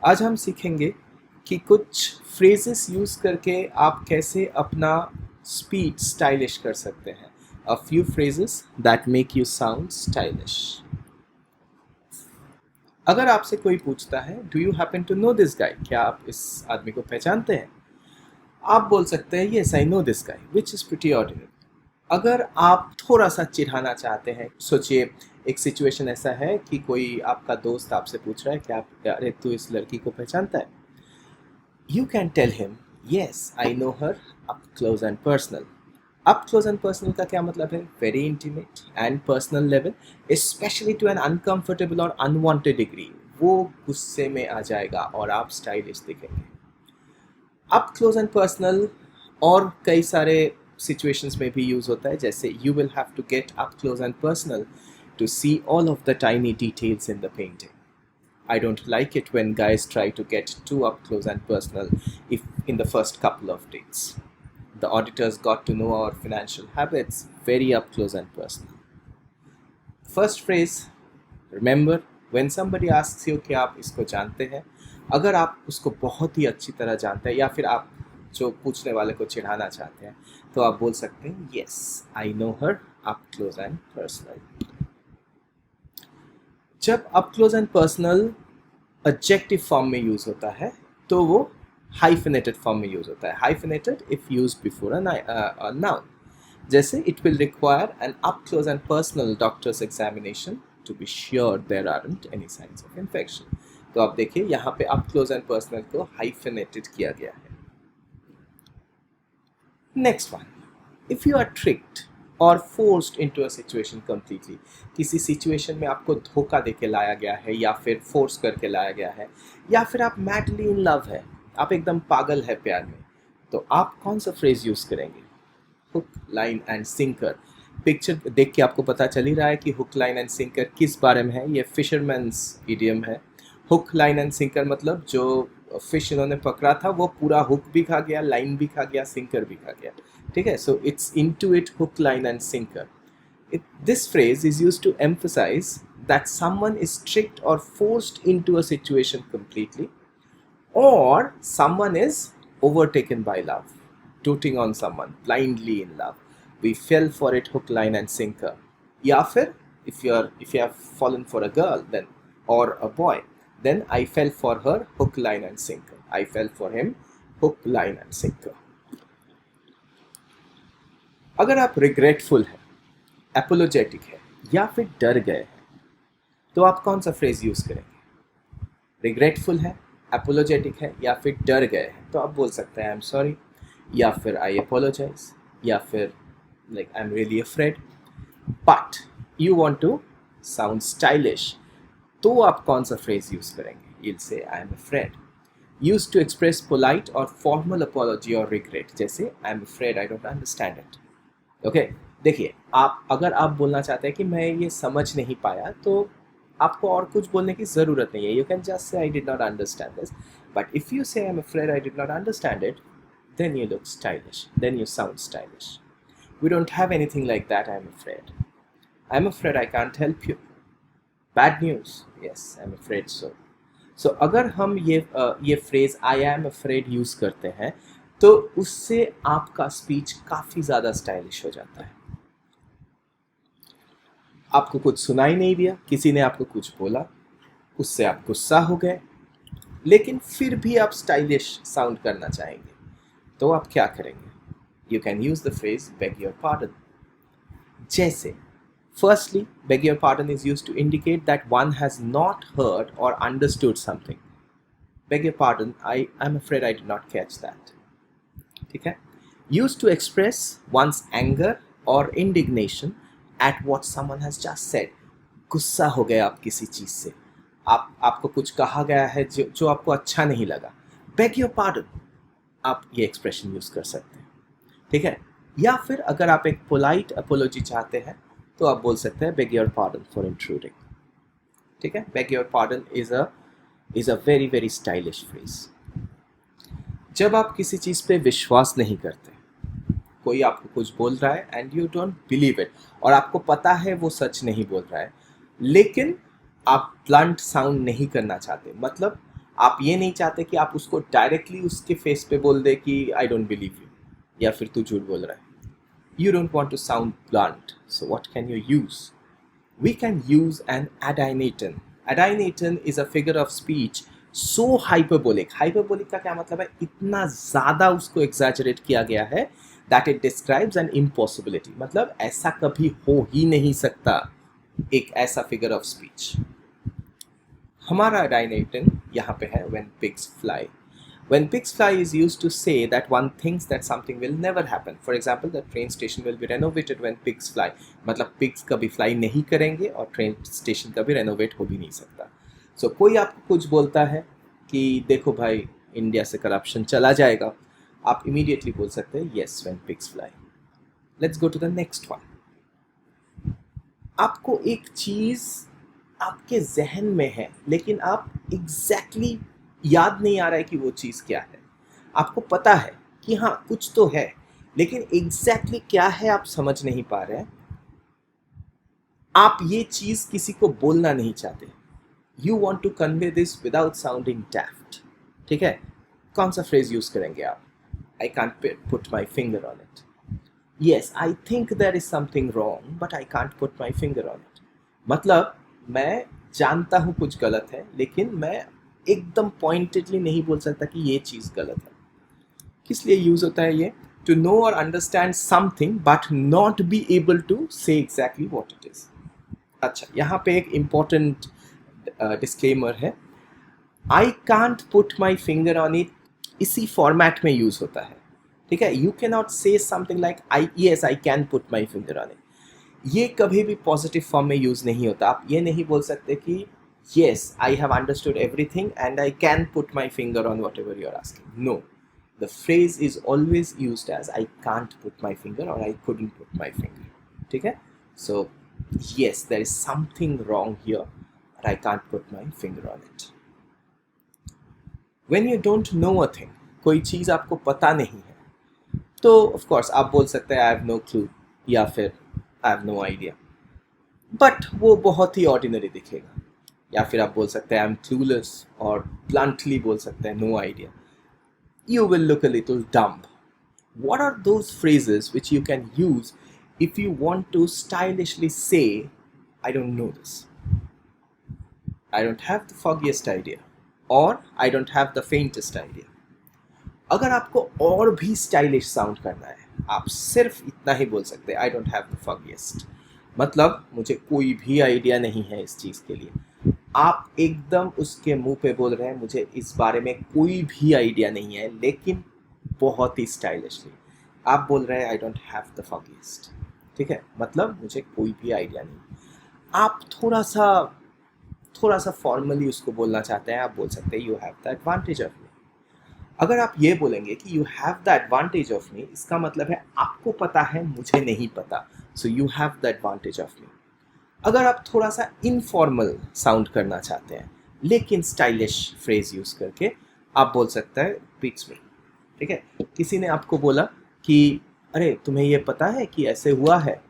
आज हम सीखेंगे कि कुछ फ्रेजेस यूज करके आप कैसे अपना स्पीच स्टाइलिश कर सकते हैं. A few phrases that make you sound stylish. अगर आपसे कोई पूछता है do you happen to know this guy, क्या आप इस आदमी को पहचानते हैं, आप बोल सकते हैं yes I no this guy which is pretty ordinary. अगर आप थोड़ा सा चिढ़ाना चाहते हैं, सोचिए एक सिचुएशन ऐसा है कि कोई आपका दोस्त आपसे पूछ रहा है कि आप अरे तू इस लड़की को पहचानता है. You can tell him yes I know her up close and personal. Up close and personal का क्या मतलब है? Very intimate and personal level, especially to an uncomfortable और अनवांटेड डिग्री. वो गुस्से में आ जाएगा और आप स्टाइलिश दिखेंगे. अप क्लोज एंड पर्सनल और कई सारे सिचुएशंस में भी यूज होता है, जैसे you will have to get up close and personal to see all of the tiny details in the painting. I don't like it when guys try to get too up close and personal if in the first couple of dates. The auditors got to know our financial habits very up close and personal. First phrase, remember when somebody asks you कि आप इसको जानते हैं, अगर आप उसको बहुत ही अच्छी तरह जानते हैं या फिर आप जो पूछने वाले को चिढ़ाना चाहते हैं तो आप बोल सकते हैं yes I know her up close and personal. जब up close and personal adjective form में यूज होता है तो वो हाइफिनेटेड फॉर्म में यूज होता है. Hyphenated if use before a noun, जैसे it will require an up close and personal doctor's examination to be sure there aren't any signs of infection. तो आप देखिए यहाँ पे अप क्लोज एंड पर्सनल को हाइफिनेटेड किया गया है. Next one, if you are tricked और forced into a situation completely, किसी सिचुएशन में आपको धोखा देके लाया गया है या फिर फोर्स करके लाया गया है या फिर आप मैडली इन लव है, आप एकदम पागल है प्यार में, तो आप कौन सा फ्रेज यूज करेंगे? Hook line and sinker. Picture देख के आपको पता चल ही रहा है कि हुक लाइन एंड सिंकर किस बारे में है. ये फिशरमैन्स इडियम है. हुक लाइन एंड सिंकर मतलब जो फिश इन्होंने पकड़ा था वो पूरा हुक भी खा गया, लाइन भी खा गया, सिंकर भी खा गया. ठीक है, so it's into it hook line and sinker. This phrase is used to emphasize that someone is tricked or forced into a situation completely, or someone is overtaken by love, doting on someone, blindly in love. We fell for it hook, line and sinker. या फिर if you have fallen for a girl then or a boy, then I fell for her hook, line and sinker. I fell for him hook, line and sinker. अगर आप regretful हैं, एपोलोजेटिक है या फिर डर गए हैं तो आप कौन सा फ्रेज यूज करेंगे? रिग्रेटफुल है, एपोलोजेटिक है या फिर डर गए हैं तो आप बोल सकते हैं आई एम सॉरी या फिर आई अपोलोजाइज या फिर like I am really afraid. But you want to sound stylish तो आप कौन सा फ्रेज यूज करेंगे? You will say I am afraid. Used to express polite और फॉर्मल अपोलॉजी और रिग्रेट, जैसे I am afraid I don't understand it. Okay, देखिए आप अगर आप बोलना चाहते हैं कि मैं ये समझ नहीं पाया तो आपको और कुछ बोलने की ज़रूरत नहीं है. You can just say I did not understand this. But if you से I am afraid I did not understand it, then you look stylish, then you sound stylish. We don't have anything like that. I am afraid I can't help you. Bad news, yes I am afraid सो अगर हम ये phrase I am afraid use करते हैं तो उससे आपका speech काफ़ी ज़्यादा स्टाइलिश हो जाता है. आपको कुछ सुनाई नहीं दिया, किसी ने आपको कुछ बोला, उससे आप गुस्सा हो गए, लेकिन फिर भी आप स्टाइलिश साउंड करना चाहेंगे तो आप क्या करेंगे? You can use the phrase beg your pardon. जैसे firstly beg your pardon is used to indicate that one has not heard और understood something. Beg your pardon, I am afraid I did not catch that. ठीक है. Used to express one's anger और indignation at what someone has just said. गुस्सा हो गया आप किसी चीज़ से, आपको कुछ कहा गया है जो आपको अच्छा नहीं लगा, beg your pardon, आप ये एक्सप्रेशन यूज़ कर सकते हैं. ठीक है. या फिर अगर आप एक पोलाइट अपोलॉजी चाहते हैं तो आप बोल सकते हैं beg your pardon for intruding. ठीक है. beg your pardon is a very very stylish phrase. जब आप किसी चीज़ पे विश्वास नहीं करते, कोई आपको कुछ बोल रहा है and you don't believe it और आपको पता है वो सच नहीं बोल रहा है, लेकिन आप ब्लंट साउंड नहीं करना चाहते, मतलब आप ये नहीं चाहते कि आप उसको डायरेक्टली उसके फेस पे बोल दे कि आई डोंट बिलीव यू, या फिर तू झूठ बोल रहा है. You don't want to sound blunt, so what can you use? We can use an adynaton. Adynaton is a figure of speech so hyperbolic. Hyperbolic का क्या मतलब है? इतना ज़्यादा उसको exaggerate किया गया है that it describes an impossibility. मतलब ऐसा कभी हो ही नहीं सकता, एक ऐसा figure of speech. हमारा adynaton यहाँ पे है when pigs fly. When pigs fly is used to say that one thinks that something will never happen. For example, the train station will be renovated when pigs fly. मतलब pigs कभी fly नहीं करेंगे और train station कभी renovate हो भी नहीं सकता. So कोई आपको कुछ बोलता है कि देखो भाई इंडिया से करप्शन चला जाएगा, आप immediately बोल सकते हैं yes when pigs fly. Let's go to the next one. आपको एक चीज़ आपके जहन में है लेकिन आप exactly याद नहीं आ रहा है कि वो चीज़ क्या है. आपको पता है कि हाँ कुछ तो है, लेकिन एग्जैक्टली क्या है आप समझ नहीं पा रहे हैं. आप ये चीज़ किसी को बोलना नहीं चाहते. You want to convey this without sounding daft. ठीक है, कौन सा फ्रेज यूज करेंगे आप? I can't put my finger on it. Yes, I think there is something wrong but I can't put my finger on it. मतलब मैं जानता हूँ कुछ गलत है, लेकिन मैं एकदम पॉइंटेडली नहीं बोल सकता कि ये चीज़ गलत है. किस लिए यूज़ होता है ये? टू नो और understand something but not be able to say exactly what it is. अच्छा, यहाँ पे एक इम्पॉर्टेंट डिस्क्लेमर है. I can't put my finger on it इसी फॉर्मेट में यूज़ होता है. ठीक है, you can not say something like I yes I can put my finger on it. ये कभी भी पॉजिटिव फॉर्म में यूज़ नहीं होता. आप ये नहीं बोल सकते कि yes, I have understood everything and I can put my finger on whatever you're asking. No, the phrase is always used as I can't put my finger or I couldn't put my finger. ठीक है? So yes, there is something wrong here, but I can't put my finger on it. When you don't know a thing, कोई चीज़ आपको पता नहीं है, तो of course आप बोल सकते हैं I have no clue या फिर I have no idea. But वो बहुत ही ordinary दिखेगा. या फिर आप बोल सकते हैं आई एम क्लूलेस, और ब्लंटली बोल सकते हैं no idea. You will look a little dumb. What are those phrases which you can use if you want to stylishly say I don't know this, I don't have the foggiest idea, और I don't have the faintest idea. अगर आपको और भी stylish sound करना है, आप सिर्फ इतना ही बोल सकते हैं आई डोंट हैव द फॉगिएस्ट. मतलब मुझे कोई भी आइडिया नहीं है इस चीज़ के लिए. आप एकदम उसके मुंह पे बोल रहे हैं मुझे इस बारे में कोई भी आइडिया नहीं है, लेकिन बहुत ही स्टाइलिशली आप बोल रहे हैं आई डोंट हैव द फॉगिएस्ट. ठीक है, मतलब मुझे कोई भी आइडिया नहीं. आप थोड़ा सा फॉर्मली उसको बोलना चाहते हैं, आप बोल सकते हैं you have the advantage of me. अगर आप ये बोलेंगे कि you have the advantage of me, इसका मतलब है आपको पता है मुझे नहीं पता, so you have the advantage of me. अगर आप थोड़ा सा इनफॉर्मल साउंड करना चाहते हैं लेकिन स्टाइलिश फ्रेज यूज़ करके, आप बोल सकते हैं बीट्स मी. ठीक है, किसी ने आपको बोला कि अरे तुम्हें ये पता है कि ऐसे हुआ है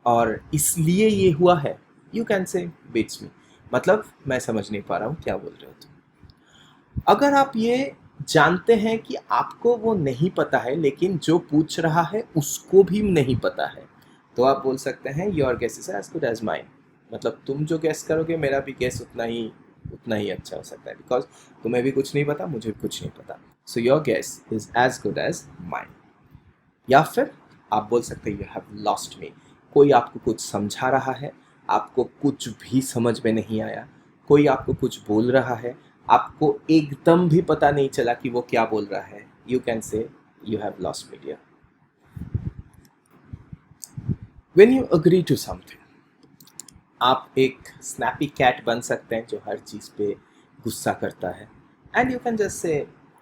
और इसलिए ये हुआ है, यू कैन से बीट्स मी. मतलब मैं समझ नहीं पा रहा हूँ क्या बोल रहे हो तुम. अगर आप ये जानते हैं कि आपको वो नहीं पता है लेकिन जो पूछ रहा है उसको भी नहीं पता है, तो आप बोल सकते हैं your guess is as good as mine. मतलब तुम जो गेस करोगे मेरा भी गेस उतना ही अच्छा हो सकता है, बिकॉज तुम्हें भी कुछ नहीं पता, मुझे भी कुछ नहीं पता. So your guess is as good as mine. या फिर आप बोल सकते हैं यू हैव लॉस्ट मी. कोई आपको कुछ समझा रहा है, आपको कुछ भी समझ में नहीं आया, कोई आपको कुछ बोल रहा है, आपको एकदम भी पता नहीं चला कि वो क्या बोल रहा है, you can say you have lost me dear. When you agree to something, आप एक स्नैपी कैट बन सकते हैं जो हर चीज़ पे गुस्सा करता है, and you can just say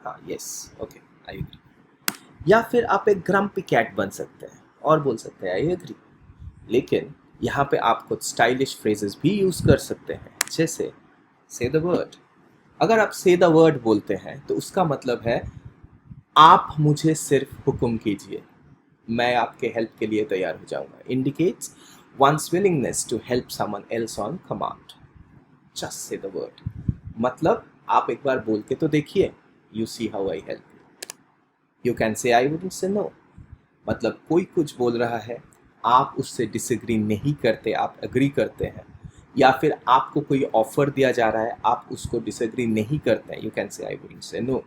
हाँ यस ओके आई एग्री. या फिर आप एक ग्रम्पी कैट बन सकते हैं और बोल सकते हैं आई एग्री. लेकिन यहाँ पे आप कुछ स्टाइलिश फ्रेजेस भी यूज़ कर सकते हैं, जैसे से द वर्ड. अगर आप से द वर्ड बोलते हैं तो उसका मतलब है आप मुझे सिर्फ हुक्म कीजिए, मैं आपके हेल्प के लिए तैयार हो जाऊंगा. Indicates one's willingness to help someone else on command. Just say the word. मतलब आप एक बार बोल के तो देखिए, you see how I help you. You can say I wouldn't say no, मतलब कोई कुछ बोल रहा है, आप उससे डिसएग्री नहीं करते, आप एग्री करते हैं, या फिर आपको कोई ऑफर दिया जा रहा है, आप उसको डिसएग्री नहीं करते हैं, you can say I wouldn't say no,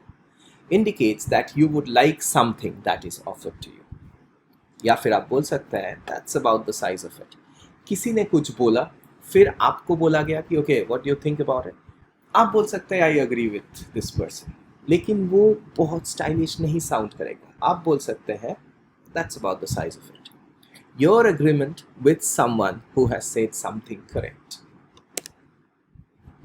indicates that you would like something that is offered to you. या फिर आप बोल सकते हैं that's about the size of it. किसी ने कुछ बोला, फिर आपको बोला गया कि okay what do you think about it, आप बोल सकते हैं I agree with this person, लेकिन वो बहुत स्टाइलिश नहीं साउंड करेगा। आप बोल सकते हैं that's about the size of it. Your agreement with someone who has said something correct.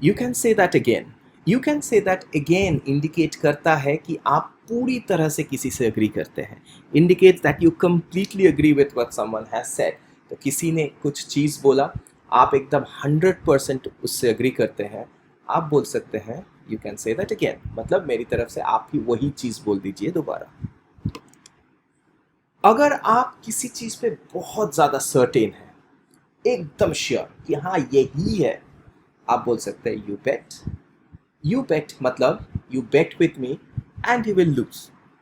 You can say that again. You can say that again indicate करता है कि आप पूरी तरह से किसी से एग्री करते हैं, indicates that you completely agree with what someone has said. तो किसी ने कुछ चीज़ बोला, आप एकदम 100% उससे एग्री करते हैं, आप बोल सकते हैं you can say that again, मतलब मेरी तरफ से आप ही वही चीज़ बोल दीजिए दोबारा। अगर आप किसी चीज़ पे बहुत ज़्यादा सर्टेन हैं, एकदम श्योर कि हाँ यही है, आप बोल सकते हैं यू बेट। यू बेट मतलब you bet with me and you will lose,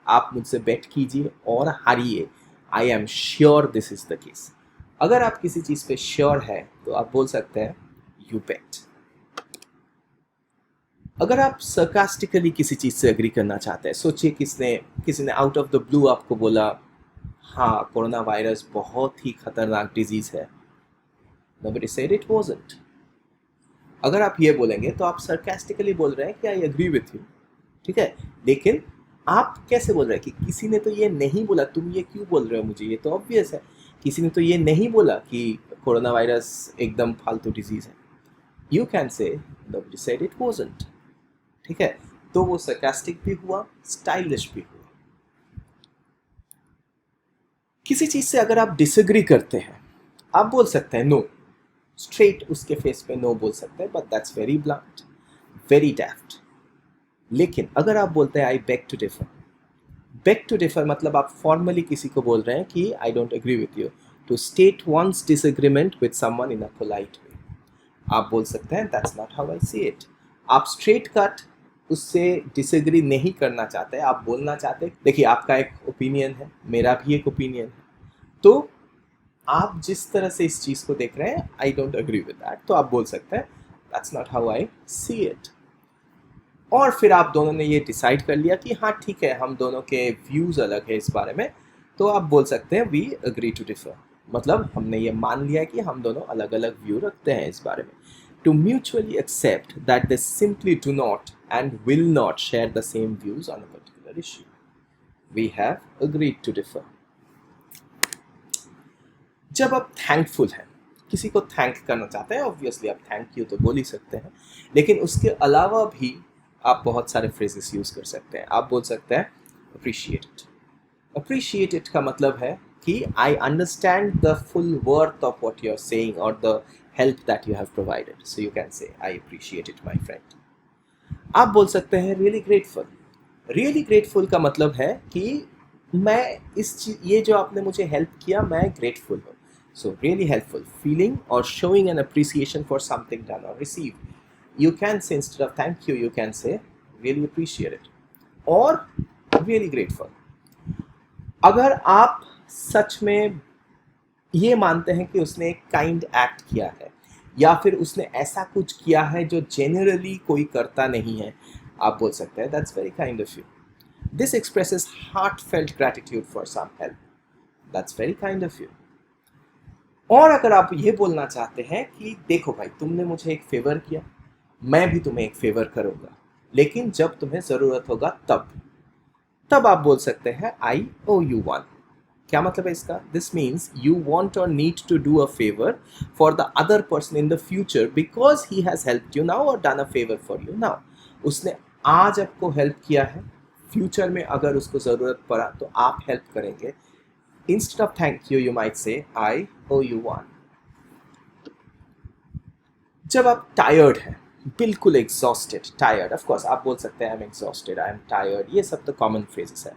आप मुझसे बेट कीजिए और हारिए, I am sure this is the case. अगर आप किसी चीज़ पे श्योर है तो आप बोल सकते हैं यू बेट। अगर आप सरकास्टिकली किसी चीज़ से एग्री करना चाहते हैं, सोचिए किसी ने आउट ऑफ द ब्लू आपको बोला हाँ कोरोना वायरस बहुत ही खतरनाक डिजीज़ है, nobody said it wasn't। अगर आप ये बोलेंगे तो आप सरकास्टिकली बोल रहे हैं कि आई एग्री विथ यू, ठीक है, लेकिन आप कैसे बोल रहे हैं कि किसी ने तो ये नहीं बोला, तुम ये क्यों बोल रहे हो मुझे, ये तो ऑब्वियस है, किसी ने तो ये नहीं बोला कि कोरोना वायरस एकदम फालतू डिजीज़ है। यू कैन से nobody said it wasn't, ठीक है, तो वो सरकास्टिक भी हुआ, स्टाइलिश भी हुआ। किसी चीज़ से अगर आप डिसएग्री करते हैं, आप बोल सकते हैं नो, स्ट्रेट उसके फेस पे नो बोल सकते हैं, but that's very blunt, very daft. लेकिन अगर आप बोलते हैं आई बेग टू डिफर मतलब आप फॉर्मली किसी को बोल रहे हैं कि I don't agree with you, to state one's disagreement with someone in a polite way, आप बोल सकते हैं that's not how I see it. आप स्ट्रेट कट उससे डिसएग्री नहीं करना चाहते, आप बोलना चाहते देखिए आपका एक ओपिनियन है, मेरा भी एक ओपिनियन है, तो आप जिस तरह से इस चीज़ को देख रहे हैं I don't agree with that, तो आप बोल सकते हैं that's not how I see it. और फिर आप दोनों ने ये डिसाइड कर लिया कि हाँ ठीक है हम दोनों के व्यूज़ अलग है इस बारे में, तो आप बोल सकते हैं वी एग्री टू डिफर, मतलब हमने ये मान लिया कि हम दोनों अलग अलग व्यू रखते हैं इस बारे में। To mutually accept that they simply do not and will not share the same views on a particular issue, we have agreed to differ. जब आप थैंकफुल हैं, किसी को थैंक करना चाहते हैं, ऑब्वियसली आप थैंक यू तो बोल ही सकते हैं, लेकिन उसके अलावा भी आप बहुत सारे फ्रेजेस यूज़ कर सकते हैं। आप बोल सकते हैं अप्रिशिएट इट। अप्रिशिएट इट का मतलब है कि I understand the full worth of what you are saying और the help that you have provided, so you can say I appreciate it my friend. आप बोल सकते हैं रियली ग्रेटफुल। रियली ग्रेटफुल का मतलब है कि मैं ये जो आपने मुझे हेल्प किया मैं ग्रेटफुल हूँ। So really helpful, feeling or showing an appreciation for something done or received. You can say instead of thank you, you can say really appreciate it or really grateful. अगर आप सच में ये मानते हैं कि उसने एक काइंड एक्ट किया है या फिर उसने ऐसा कुछ किया है जो जेनरली कोई करता नहीं है, आप बोल सकते हैं that's very kind of you. This expresses heartfelt gratitude for some help. That's very kind of you. और अगर आप ये बोलना चाहते हैं कि देखो भाई तुमने मुझे एक फेवर किया, मैं भी तुम्हें एक फेवर करूँगा, लेकिन जब तुम्हें ज़रूरत होगा तब आप बोल सकते हैं आई ओ यू वन। क्या मतलब है इसका? दिस मीन्स यू वॉन्ट और need to do a favour for the other person in the future because he has helped you now और done a favour for you now. उसने आज आपको हेल्प किया है, फ्यूचर में अगर उसको ज़रूरत पड़ा तो आप हेल्प करेंगे। Instead of thank you, you might say, I owe you one. जब आप tired हैं, बिल्कुल exhausted, tired, of course आप बोल सकते हैं I'm exhausted, I am tired, ये सब तो common phrases है।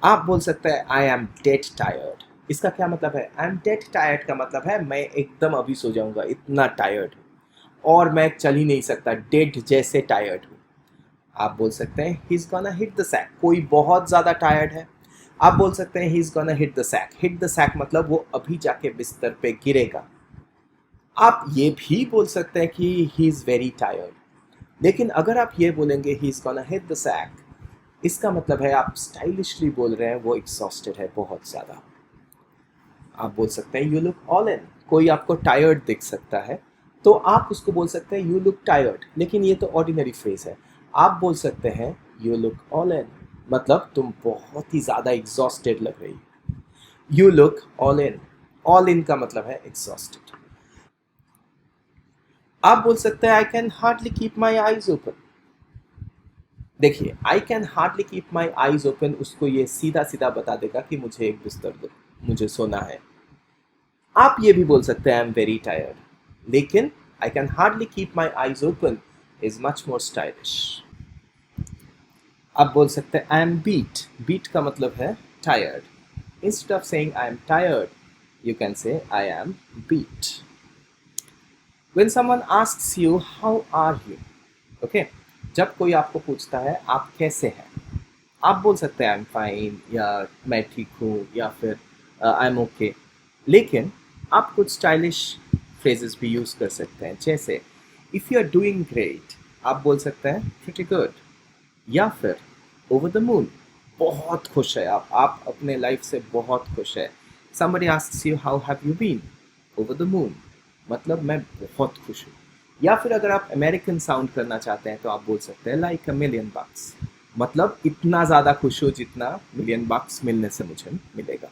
आप बोल सकते हैं I am dead tired। इसका क्या मतलब है? I am dead tired का मतलब है मैं एकदम अभी सो जाऊंगा, इतना tired हूँ और मैं चल ही नहीं सकता, dead जैसे tired हूँ। आप बोल सकते हैं he is gonna hit the sack, कोई बहुत ज़्यादा टायर्ड है, आप बोल सकते हैं he is gonna hit the sack. Hit the sack मतलब वो अभी जाके बिस्तर पे गिरेगा। आप ये भी बोल सकते हैं कि ही इज़ वेरी टायर्ड, लेकिन अगर आप ये बोलेंगे he is gonna hit the sack, इसका मतलब है आप स्टाइलिशली बोल रहे हैं वो एग्जॉस्टेड है बहुत ज़्यादा। आप बोल सकते हैं यू लुक ऑल इन, कोई आपको टायर्ड दिख सकता है तो आप उसको बोल सकते हैं यू लुक टायर्ड, लेकिन ये तो ऑर्डिनरी फ्रेज है। आप बोल सकते हैं यू लुक ऑल इन, मतलब तुम बहुत ही ज़्यादा एग्जॉस्टेड लग रही हो। You look all in, all in का मतलब है एग्जॉस्टेड। आप बोल सकते हैं I can hardly keep my eyes open. देखिए I can hardly keep my eyes open, उसको ये सीधा सीधा बता देगा कि मुझे एक बिस्तर दो, मुझे सोना है। आप ये भी बोल सकते हैं आई एम वेरी टायर्ड, लेकिन आई can hardly keep my eyes open is much more stylish. आप बोल सकते हैं आई एम बीट, बीट का मतलब है tired. Instead of saying I am tired you can say I am beat. When someone asks you how are you, okay, जब कोई आपको पूछता है आप कैसे हैं, आप बोल सकते हैं आई एम फाइन, या मैं ठीक हूँ, या फिर आई एम ओके। लेकिन आप कुछ स्टाइलिश फ्रेजेस भी यूज़ कर सकते हैं, जैसे if you are doing great आप बोल सकते हैं प्रिटी गुड, या फिर ओवर द मून, बहुत खुश है आप अपने लाइफ से बहुत खुश है। somebody asks you how have you been, over the moon मतलब मैं बहुत खुश हूँ। या फिर अगर आप अमेरिकन साउंड करना चाहते हैं तो आप बोल सकते हैं लाइक अ मिलियन बक्स, मतलब इतना ज़्यादा खुश हो जितना मिलियन बक्स मिलने से मुझे मिलेगा।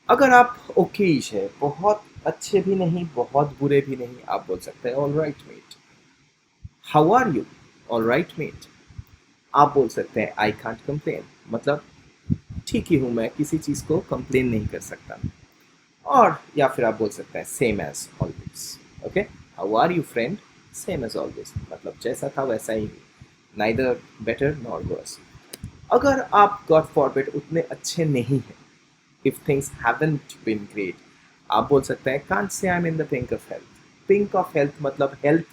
अगर आप ओकेश है, बहुत अच्छे भी नहीं बहुत बुरे भी नहीं, आप बोल सकते हैं all right mate. How are you, all right mate. आप बोल सकते हैं आई कांट कंप्लेन, मतलब ठीक ही हूँ मैं, किसी चीज़ को कंप्लेन नहीं कर सकता। और या फिर आप बोल सकते हैं same as always, okay. How are you friend, same as always, मतलब जैसा था वैसा ही, नाइदर बेटर नॉर वर्स। अगर आप गॉड फॉरबिड उतने अच्छे नहीं हैं, if things haven't been great, आप बोल सकते हैं can't say I am in the pink of health. Pink of health मतलब हेल्थ,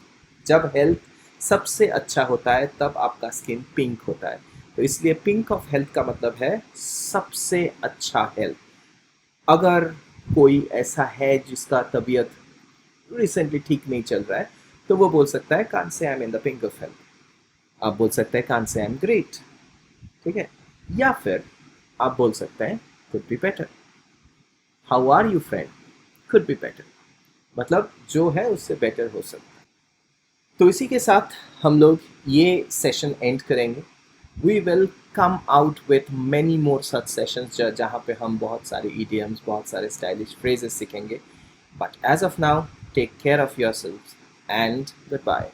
जब हेल्थ सबसे अच्छा होता है तब आपका स्किन पिंक होता है, तो इसलिए पिंक ऑफ हेल्थ का मतलब है सबसे अच्छा हेल्थ। अगर कोई ऐसा है जिसका तबीयत रिसेंटली ठीक नहीं चल रहा है तो वो बोल सकता है can't say I am in the pink of health. आप बोल सकते हैं can't say I am great, ठीक है। या फिर आप बोल सकते हैं could be better. How are you friend, could be better, मतलब जो है उससे बेटर हो सकता है। तो इसी के साथ हम लोग ये सेशन एंड करेंगे। We will come out with many more such sessions जहाँ पे हम बहुत सारे idioms, बहुत सारे स्टाइलिश फ्रेजेस सीखेंगे। But as of now take care of yourself and good bye.